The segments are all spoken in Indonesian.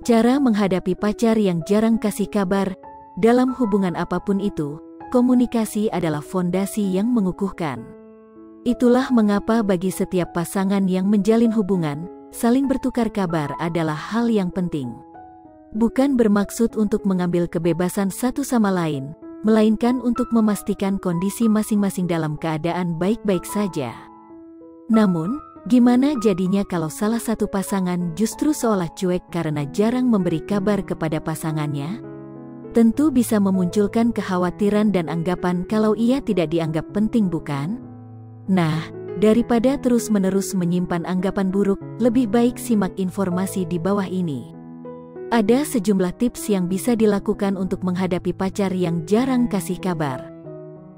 Cara menghadapi pacar yang jarang kasih kabar. Dalam hubungan apapun itu, komunikasi adalah fondasi yang mengukuhkan. Itulah mengapa bagi setiap pasangan yang menjalin hubungan, saling bertukar kabar adalah hal yang penting. Bukan bermaksud untuk mengambil kebebasan satu sama lain, melainkan untuk memastikan kondisi masing-masing dalam keadaan baik-baik saja. Namun, gimana jadinya kalau salah satu pasangan justru seolah cuek karena jarang memberi kabar kepada pasangannya? Tentu bisa memunculkan kekhawatiran dan anggapan kalau ia tidak dianggap penting, bukan? Nah, daripada terus-menerus menyimpan anggapan buruk, lebih baik simak informasi di bawah ini. Ada sejumlah tips yang bisa dilakukan untuk menghadapi pacar yang jarang kasih kabar.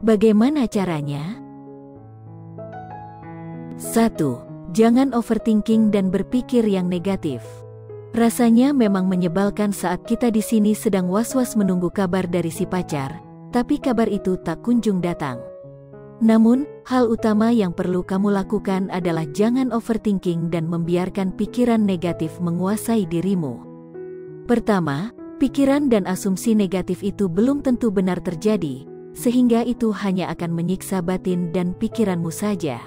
Bagaimana caranya? 1. Jangan overthinking dan berpikir yang negatif. Rasanya memang menyebalkan saat kita di sini sedang was-was menunggu kabar dari si pacar, tapi kabar itu tak kunjung datang. Namun, hal utama yang perlu kamu lakukan adalah jangan overthinking dan membiarkan pikiran negatif menguasai dirimu. Pertama, pikiran dan asumsi negatif itu belum tentu benar terjadi, sehingga itu hanya akan menyiksa batin dan pikiranmu saja.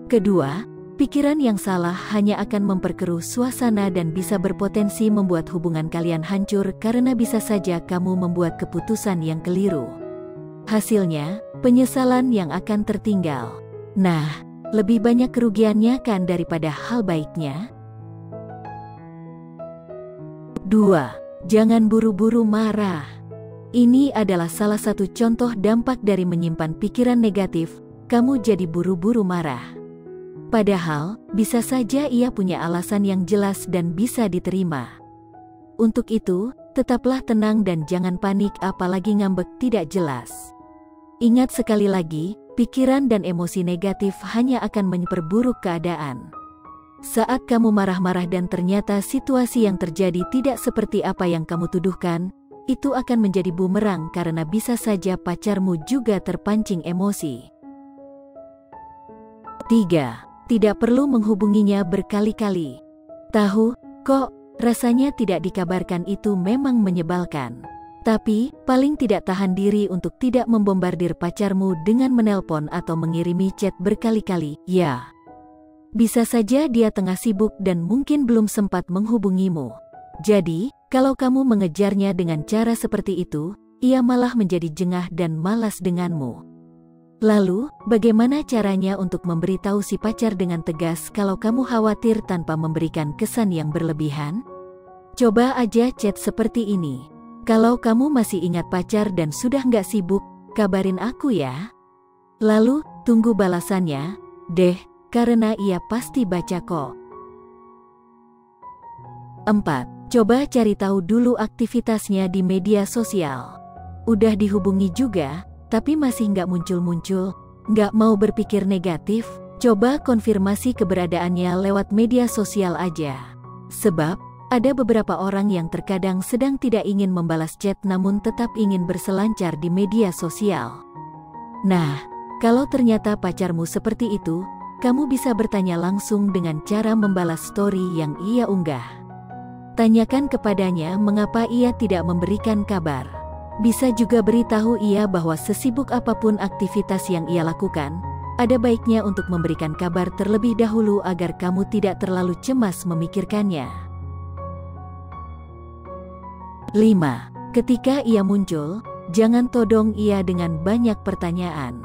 Kedua, pikiran yang salah hanya akan memperkeruh suasana dan bisa berpotensi membuat hubungan kalian hancur karena bisa saja kamu membuat keputusan yang keliru. Hasilnya, penyesalan yang akan tertinggal. Nah, lebih banyak kerugiannya kan daripada hal baiknya? 2. Jangan buru-buru marah. Ini adalah salah satu contoh dampak dari menyimpan pikiran negatif, kamu jadi buru-buru marah. Padahal, bisa saja ia punya alasan yang jelas dan bisa diterima. Untuk itu, tetaplah tenang dan jangan panik apalagi ngambek tidak jelas. Ingat sekali lagi, pikiran dan emosi negatif hanya akan memperburuk keadaan. Saat kamu marah-marah dan ternyata situasi yang terjadi tidak seperti apa yang kamu tuduhkan, itu akan menjadi bumerang karena bisa saja pacarmu juga terpancing emosi. 3. Tidak perlu menghubunginya berkali-kali. Tahu, kok, rasanya tidak dikabarkan itu memang menyebalkan. Tapi, paling tidak tahan diri untuk tidak membombardir pacarmu dengan menelpon atau mengirimi chat berkali-kali, ya. Bisa saja dia tengah sibuk dan mungkin belum sempat menghubungimu. Jadi, kalau kamu mengejarnya dengan cara seperti itu, ia malah menjadi jengah dan malas denganmu. Lalu, bagaimana caranya untuk memberitahu si pacar dengan tegas kalau kamu khawatir tanpa memberikan kesan yang berlebihan? Coba aja chat seperti ini. Kalau kamu masih ingat pacar dan sudah nggak sibuk, kabarin aku ya. Lalu, tunggu balasannya, deh. Karena ia pasti baca kok. 4. Coba cari tahu dulu aktivitasnya di media sosial. Udah dihubungi juga, tapi masih nggak muncul-muncul, nggak mau berpikir negatif, coba konfirmasi keberadaannya lewat media sosial aja. Sebab, ada beberapa orang yang terkadang sedang tidak ingin membalas chat namun tetap ingin berselancar di media sosial. Nah, kalau ternyata pacarmu seperti itu, kamu bisa bertanya langsung dengan cara membalas story yang ia unggah. Tanyakan kepadanya mengapa ia tidak memberikan kabar. Bisa juga beritahu ia bahwa sesibuk apapun aktivitas yang ia lakukan, ada baiknya untuk memberikan kabar terlebih dahulu agar kamu tidak terlalu cemas memikirkannya. 5. Ketika ia muncul, jangan todong ia dengan banyak pertanyaan.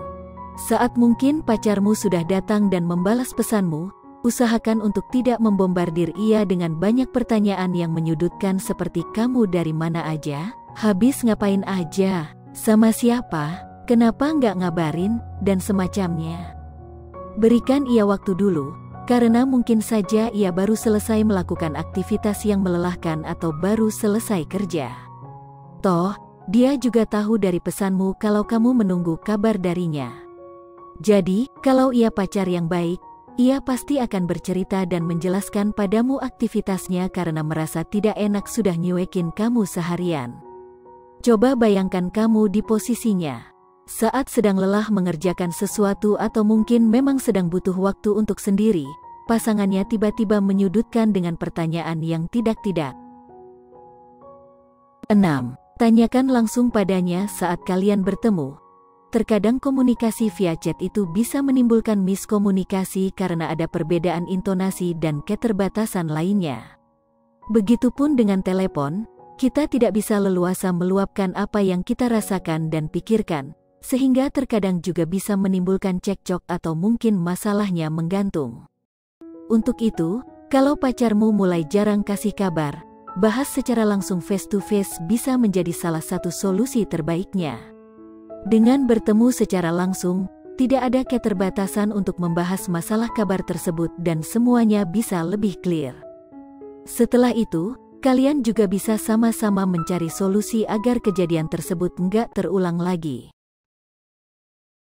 Saat mungkin pacarmu sudah datang dan membalas pesanmu, usahakan untuk tidak membombardir ia dengan banyak pertanyaan yang menyudutkan seperti kamu dari mana aja, habis ngapain aja, sama siapa, kenapa nggak ngabarin, dan semacamnya. Berikan ia waktu dulu, karena mungkin saja ia baru selesai melakukan aktivitas yang melelahkan atau baru selesai kerja. Toh, dia juga tahu dari pesanmu kalau kamu menunggu kabar darinya. Jadi, kalau ia pacar yang baik, ia pasti akan bercerita dan menjelaskan padamu aktivitasnya karena merasa tidak enak sudah nyuekin kamu seharian. Coba bayangkan kamu di posisinya. Saat sedang lelah mengerjakan sesuatu atau mungkin memang sedang butuh waktu untuk sendiri, pasangannya tiba-tiba menyudutkan dengan pertanyaan yang tidak-tidak. 6. Tanyakan langsung padanya saat kalian bertemu. Terkadang komunikasi via chat itu bisa menimbulkan miskomunikasi karena ada perbedaan intonasi dan keterbatasan lainnya. Begitupun dengan telepon, kita tidak bisa leluasa meluapkan apa yang kita rasakan dan pikirkan, sehingga terkadang juga bisa menimbulkan cekcok atau mungkin masalahnya menggantung. Untuk itu, kalau pacarmu mulai jarang kasih kabar, bahas secara langsung face to face bisa menjadi salah satu solusi terbaiknya. Dengan bertemu secara langsung, tidak ada keterbatasan untuk membahas masalah kabar tersebut dan semuanya bisa lebih clear. Setelah itu, kalian juga bisa sama-sama mencari solusi agar kejadian tersebut nggak terulang lagi.